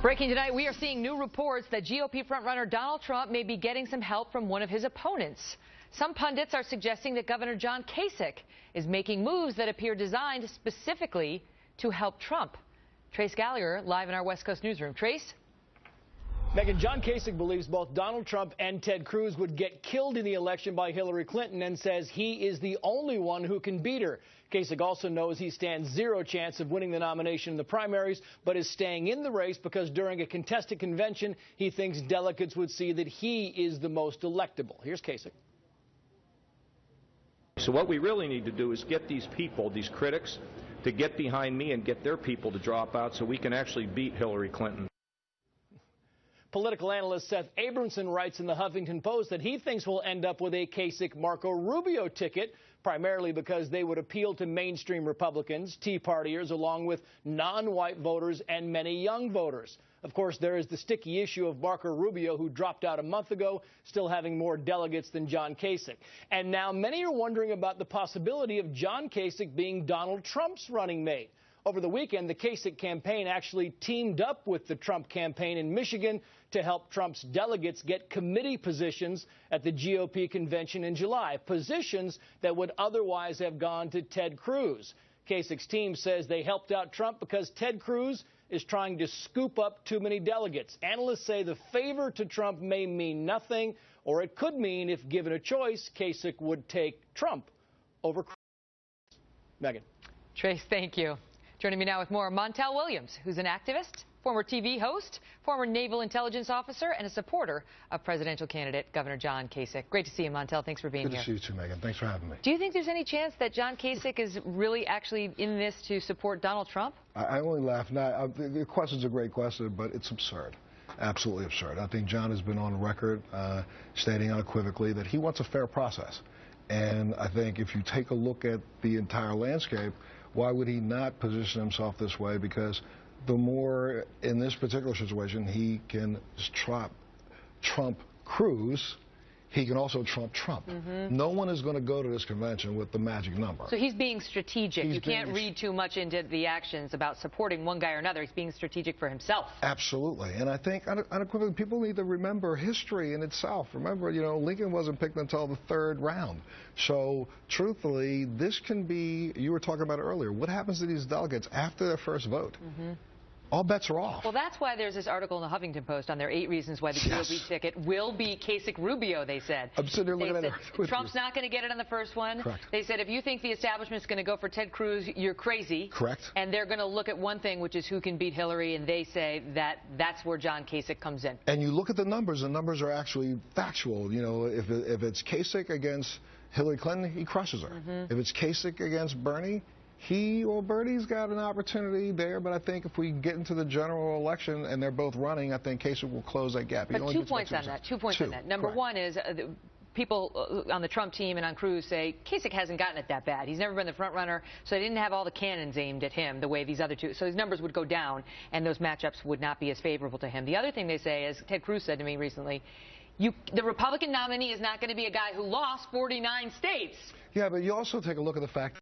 Breaking tonight, we are seeing new reports that GOP frontrunner Donald Trump may be getting some help from one of his opponents. Some pundits are suggesting that Governor John Kasich is making moves that appear designed specifically to help Trump. Trace Gallagher, live in our West Coast newsroom. Trace? Megyn, John Kasich believes both Donald Trump and Ted Cruz would get killed in the election by Hillary Clinton and says he is the only one who can beat her. Kasich also knows he stands zero chance of winning the nomination in the primaries, but is staying in the race because during a contested convention, he thinks delegates would see that he is the most electable. Here's Kasich. So what we really need to do is get these people, these critics, to get behind me and get their people to drop out so we can actually beat Hillary Clinton. Political analyst Seth Abramson writes in the Huffington Post that he thinks we'll end up with a Kasich-Marco Rubio ticket, primarily because they would appeal to mainstream Republicans, Tea Partiers, along with non-white voters and many young voters. Of course, there is the sticky issue of Marco Rubio, who dropped out a month ago, still having more delegates than John Kasich. And now many are wondering about the possibility of John Kasich being Donald Trump's running mate. Over the weekend, the Kasich campaign actually teamed up with the Trump campaign in Michigan to help Trump's delegates get committee positions at the GOP convention in July, positions that would otherwise have gone to Ted Cruz. Kasich's team says they helped out Trump because Ted Cruz is trying to scoop up too many delegates. Analysts say the favor to Trump may mean nothing, or it could mean, if given a choice, Kasich would take Trump over Cruz. Megyn. Trace, thank you. Joining me now with more, Montel Williams, who's an activist, former TV host, former naval intelligence officer, and a supporter of presidential candidate Governor John Kasich. Great to see you, Montel. Thanks for being here. Good to see you too, Megyn. Thanks for having me. Do you think there's any chance that John Kasich is really actually in this to support Donald Trump? I only laugh. Now, the question's a great question, but it's absurd. Absolutely absurd. I think John has been on record stating unequivocally that he wants a fair process. And I think if you take a look at the entire landscape, why would he not position himself this way? Because the more, in this particular situation, he can Trump Cruz, he can also Trump. No one is going to go to this convention with the magic number. So he's being strategic. You can't read too much into the actions about supporting one guy or another. He's being strategic for himself. Absolutely. And I think unequivocally people need to remember history in itself. Remember, you know, Lincoln wasn't picked until the third round. So truthfully, this can be, you were talking about it earlier, what happens to these delegates after their first vote? All bets are off. Well, that's why there's this article in the Huffington Post on their 8 reasons why the GOP ticket will be Kasich-Rubio, they said. I'm sitting there looking at it. Trump's not going to get it on the first one. Correct. They said if you think the establishment's going to go for Ted Cruz, you're crazy. Correct. And they're going to look at one thing, which is who can beat Hillary, and they say that that's where John Kasich comes in. And you look at the numbers are actually factual. You know, if it's Kasich against Hillary Clinton, he crushes her. If it's Kasich against Bernie, he or Bernie's got an opportunity there, but I think if we get into the general election and they're both running, I think Kasich will close that gap. But 2 points on that. 2 points on that. Number one is people on the Trump team and on Cruz say Kasich hasn't gotten it that bad. He's never been the front runner, so they didn't have all the cannons aimed at him the way these other two. So his numbers would go down, and those matchups would not be as favorable to him. The other thing they say is, Ted Cruz said to me recently, the Republican nominee is not going to be a guy who lost 49 states. Yeah, but you also take a look at the fact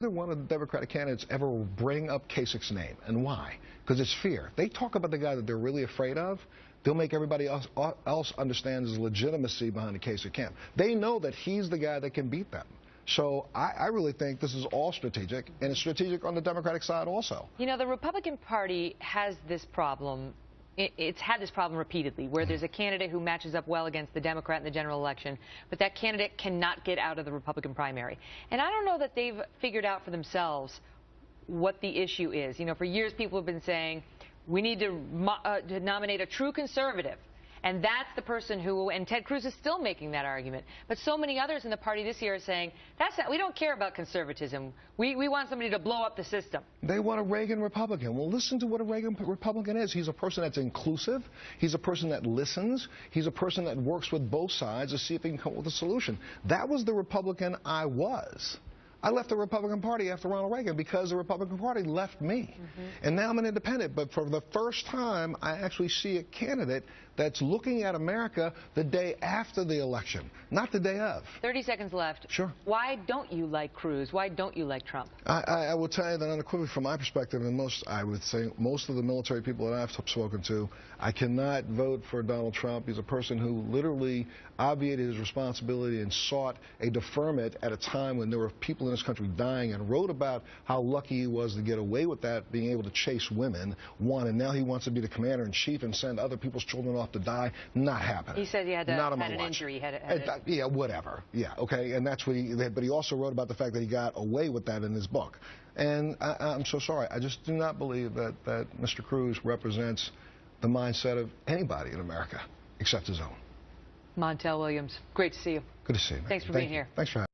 neither one of the Democratic candidates ever will bring up Kasich's name. And why? Because it's fear. They talk about the guy that they're really afraid of. They'll make everybody else understand his legitimacy behind the Kasich camp. They know that he's the guy that can beat them. So I really think this is all strategic, and it's strategic on the Democratic side also. You know, the Republican Party has this problem. It's had this problem repeatedly, where there's a candidate who matches up well against the Democrat in the general election, but that candidate cannot get out of the Republican primary. And I don't know that they've figured out for themselves what the issue is. You know, for years people have been saying, we need to nominate a true conservative. And that's the person who, and Ted Cruz is still making that argument. But so many others in the party this year are saying, that's not, we don't care about conservatism. We want somebody to blow up the system. They want a Reagan Republican. Well, listen to what a Reagan Republican is. He's a person that's inclusive. He's a person that listens. He's a person that works with both sides to see if he can come up with a solution. That was the Republican I was. I left the Republican Party after Ronald Reagan because the Republican Party left me. And now I'm an independent. But for the first time, I actually see a candidate that's looking at America the day after the election, not the day of. 30 seconds left. Sure. Why don't you like Cruz? Why don't you like Trump? I will tell you that unequivocally from my perspective, and I would say most of the military people that I've spoken to, I cannot vote for Donald Trump. He's a person who literally obviated his responsibility and sought a deferment at a time when there were people in this country dying, and wrote about how lucky he was to get away with that, being able to chase women, and now he wants to be the commander-in-chief and send other people's children off to die. Not happening. He said he had an injury. Yeah, whatever. Yeah, okay, and that's what but he also wrote about the fact that he got away with that in his book. And I'm so sorry. I just do not believe that Mr. Cruz represents the mindset of anybody in America except his own. Montel Williams, great to see you. Good to see you, man. Thanks for being here. Thanks for having me.